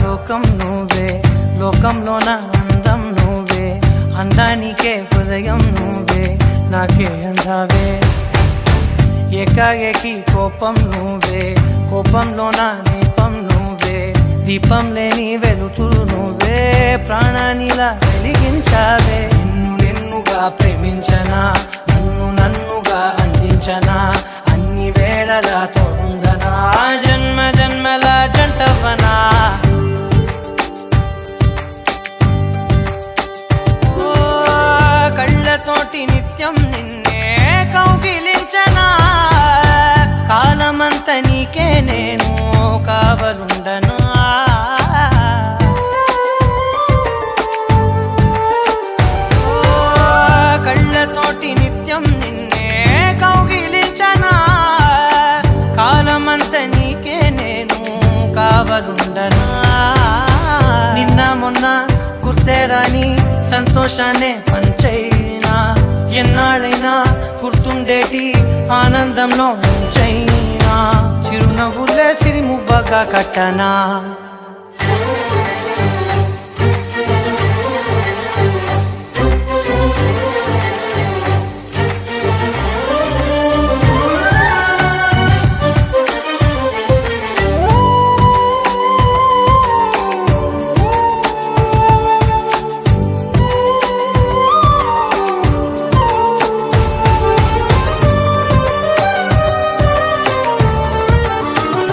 లోకం నువ్వే, లోకంలోన అందం నువ్వే, అందానికే హృదయం నువ్వే, నాకే అందావే. ఏకాఏకి కోపం నువ్వే, కోపంలోన దీపం నువ్వే, దీపం లేని వెలుతురు నువ్వే, ప్రాణానిలా వెలిగించావే. నిన్నుగా ప్రేమించనా, నన్నుగా అందించనా, అన్ని వేళలా తోడుందనా, జన్మ జన్మల జంటవనా. కళ్ళతోటి నిత్యం నిన్నే కౌగిలించనా, కాలమంత నీకే నేను కావలుండనా. కళ్ళతోటి నిత్యం నిన్నే కౌగిలించనా, కాలమంత నీకే నేను కావలుండనా. నిన్న మొన్న గుర్తేరాని సంతోషాన్నే పంచైనా, ఎన్నాళ్ళైనా గుర్తుండేటి ఆనందంలో ఉంచైనా, చిరునవ్వులే సిరిముబ్బగా కట్టనా.